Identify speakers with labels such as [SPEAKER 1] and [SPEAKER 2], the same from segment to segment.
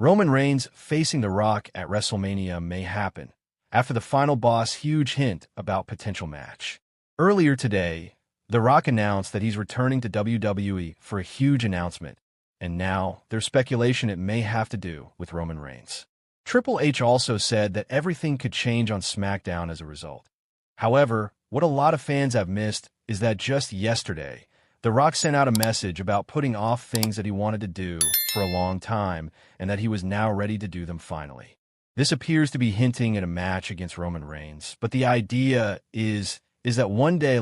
[SPEAKER 1] Roman Reigns facing The Rock at WrestleMania may happen, after the final boss huge hint about potential match. Earlier today, The Rock announced that he's returning to WWE for a huge announcement, and now there's speculation it may have to do with Roman Reigns. Triple H also said that everything could change on SmackDown as a result. However, what a lot of fans have missed is that just yesterday, The Rock sent out a message about putting off things that he wanted to do for a long time and that he was now ready to do them finally. This appears to be hinting at a match against Roman Reigns, but the idea is that one day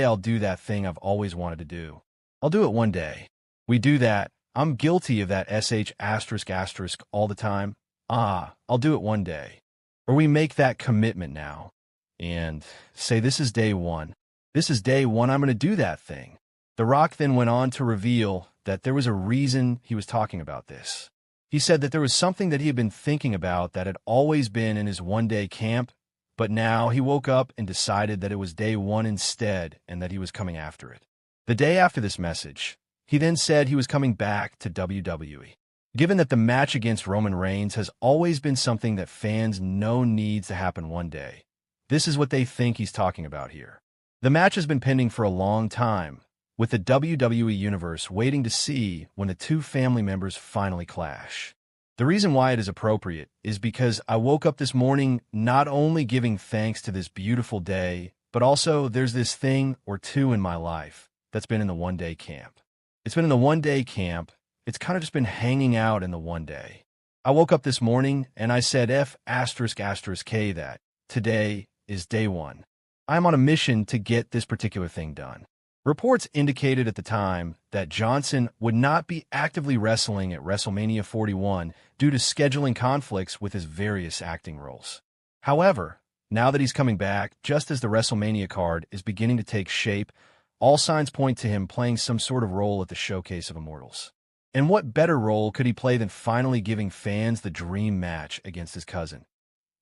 [SPEAKER 1] I'll do that thing I've always wanted to do. I'll do it one day. We do that. I'm guilty of that sh*** all the time. I'll do it one day. Or we make that commitment now and say this is day one. This is day one I'm going to do that thing. The Rock then went on to reveal that there was a reason he was talking about this. He said that there was something that he had been thinking about that had always been in his one-day camp, but now he woke up and decided that it was day one instead and that he was coming after it. The day after this message, he then said he was coming back to WWE. Given that the match against Roman Reigns has always been something that fans know needs to happen one day, this is what they think he's talking about here. The match has been pending for a long time, with the WWE Universe waiting to see when the two family members finally clash. The reason why it is appropriate is because I woke up this morning not only giving thanks to this beautiful day, but also there's this thing or two in my life that's been in the one-day camp. It's been in the one-day camp. It's kind of just been hanging out in the one day. I woke up this morning and I said F***K that today is day one. I'm on a mission to get this particular thing done. Reports indicated at the time that Johnson would not be actively wrestling at WrestleMania 41 due to scheduling conflicts with his various acting roles. However, now that he's coming back, just as the WrestleMania card is beginning to take shape, all signs point to him playing some sort of role at the Showcase of Immortals. And what better role could he play than finally giving fans the dream match against his cousin?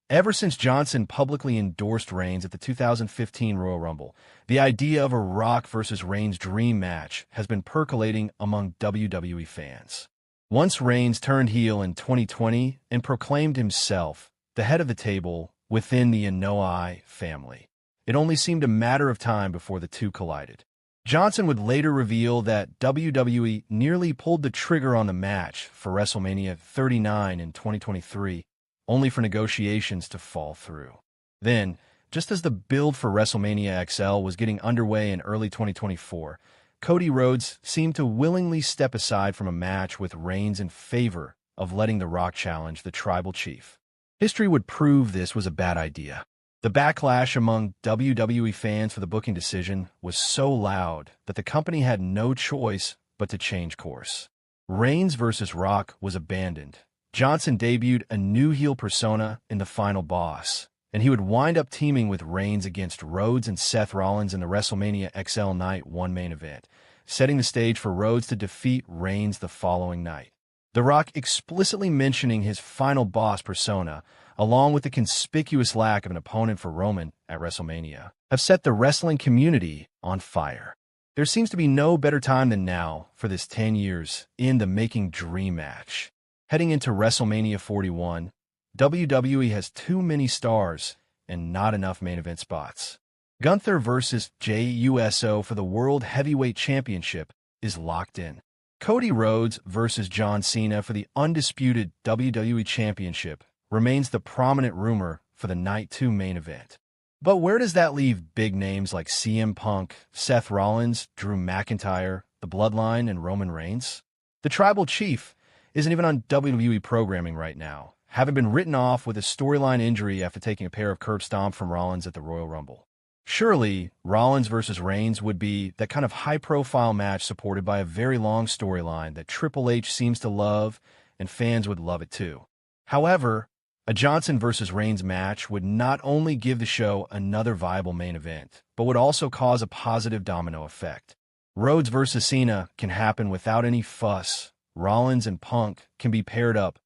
[SPEAKER 1] Ever since Johnson publicly endorsed Reigns at the 2015 Royal Rumble, the idea of a Rock versus Reigns dream match has been percolating among WWE fans. Once Reigns turned heel in 2020 and proclaimed himself the head of the table within the Anoa'i family, it only seemed a matter of time before the two collided. Johnson would later reveal that WWE nearly pulled the trigger on the match for WrestleMania 39 in 2023, only for negotiations to fall through. Then, just as the build for WrestleMania XL was getting underway in early 2024, Cody Rhodes seemed to willingly step aside from a match with Reigns in favor of letting The Rock challenge the Tribal Chief. History would prove this was a bad idea. The backlash among WWE fans for the booking decision was so loud that the company had no choice but to change course. Reigns versus Rock was abandoned. Johnson debuted a new heel persona in the final boss, and he would wind up teaming with Reigns against Rhodes and Seth Rollins in the WrestleMania XL Night 1 main event, setting the stage for Rhodes to defeat Reigns the following night. The Rock explicitly mentioning his final boss persona, along with the conspicuous lack of an opponent for Roman at WrestleMania, have set the wrestling community on fire. There seems to be no better time than now for this 10 years in the making dream match. Heading into WrestleMania 41, WWE has too many stars and not enough main event spots. Gunther versus Jey Uso for the World Heavyweight Championship is locked in. Cody Rhodes versus John Cena for the undisputed WWE Championship remains the prominent rumor for the Night 2 main event. But where does that leave big names like CM Punk, Seth Rollins, Drew McIntyre, The Bloodline, and Roman Reigns? The Tribal Chief isn't even on WWE programming right now, having been written off with a storyline injury after taking a pair of curb stomp from Rollins at the Royal Rumble. Surely, Rollins versus Reigns would be that kind of high-profile match supported by a very long storyline that Triple H seems to love, and fans would love it too. However, a Johnson versus Reigns match would not only give the show another viable main event, but would also cause a positive domino effect. Rhodes versus Cena can happen without any fuss. Rollins and Punk can be paired up.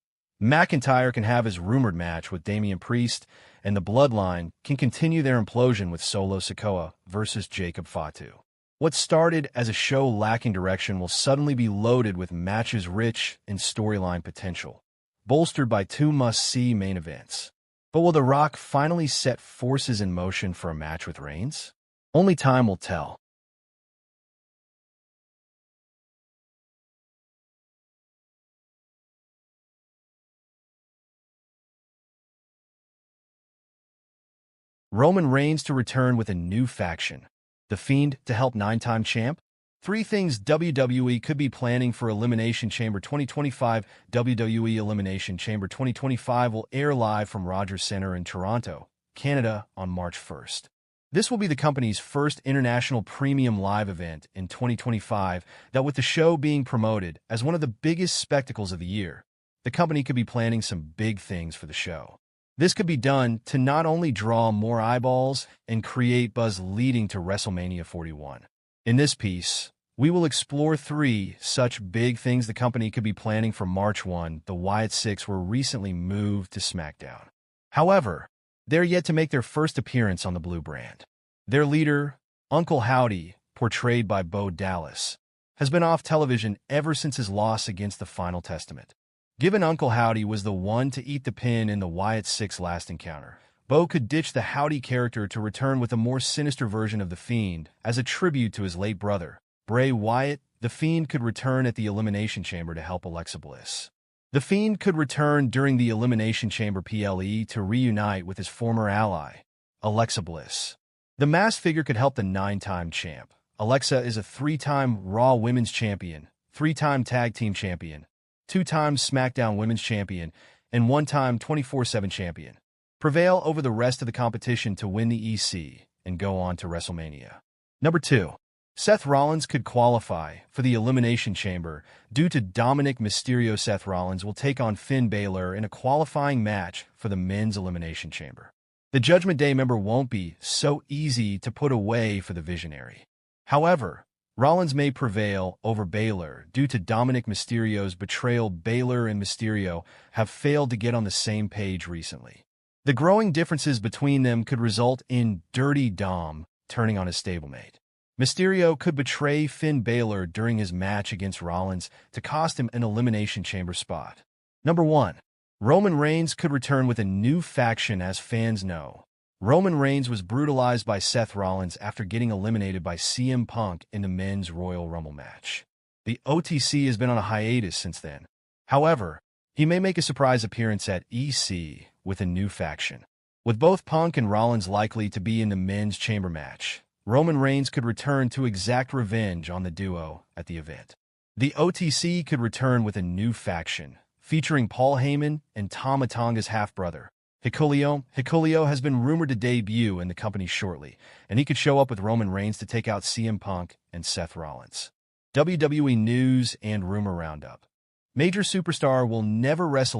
[SPEAKER 1] McIntyre can have his rumored match with Damian Priest, and the Bloodline can continue their implosion with Solo Sikoa versus Jacob Fatu. What started as a show lacking direction will suddenly be loaded with matches rich in storyline potential. bolstered by two must-see main events. But will The Rock finally set forces in motion for a match with Reigns? Only time will tell. Roman Reigns to return with a new faction. The Fiend to help nine-time champ? Three things WWE could be planning for Elimination Chamber 2025. WWE Elimination Chamber 2025 will air live from Rogers Centre in Toronto, Canada on March 1st. This will be the company's first international premium live event in 2025 that, with the show being promoted as one of the biggest spectacles of the year, the company could be planning some big things for the show. This could be done to not only draw more eyeballs and create buzz leading to WrestleMania 41. In this piece, we will explore three such big things the company could be planning for March 1. The Wyatt Six were recently moved to SmackDown. However, they're yet to make their first appearance on the blue brand. Their leader, Uncle Howdy, portrayed by Bo Dallas, has been off television ever since his loss against the Final Testament. Given Uncle Howdy was the one to eat the pin in the Wyatt Six last encounter, Bo could ditch the Howdy character to return with a more sinister version of The Fiend as a tribute to his late brother, Bray Wyatt. The Fiend could return at the Elimination Chamber to help Alexa Bliss. The Fiend could return during the Elimination Chamber PLE to reunite with his former ally, Alexa Bliss. The masked figure could help the nine-time champ. Alexa is a three-time Raw Women's Champion, three-time Tag Team Champion, two-time SmackDown Women's Champion, and one-time 24/7 Champion. Prevail over the rest of the competition to win the EC and go on to WrestleMania. Number 2. Seth Rollins could qualify for the Elimination Chamber due to Dominic Mysterio. Seth Rollins will take on Finn Balor in a qualifying match for the Men's Elimination Chamber. The Judgment Day member won't be so easy to put away for the Visionary. However, Rollins may prevail over Balor due to Dominic Mysterio's betrayal. Balor and Mysterio have failed to get on the same page recently. The growing differences between them could result in Dirty Dom turning on his stablemate. Mysterio could betray Finn Balor during his match against Rollins to cost him an Elimination Chamber spot. Number 1. Roman Reigns could return with a new faction. As fans know, Roman Reigns was brutalized by Seth Rollins after getting eliminated by CM Punk in the Men's Royal Rumble match. The OTC has been on a hiatus since then. However, he may make a surprise appearance at EC with a new faction. With both Punk and Rollins likely to be in the Men's Chamber match, Roman Reigns could return to exact revenge on the duo at the event. The OTC could return with a new faction, featuring Paul Heyman and Tama Tonga's half-brother, Hikuleo. Hikuleo has been rumored to debut in the company shortly, and he could show up with Roman Reigns to take out CM Punk and Seth Rollins. WWE News and Rumor Roundup. Major superstar will never wrestle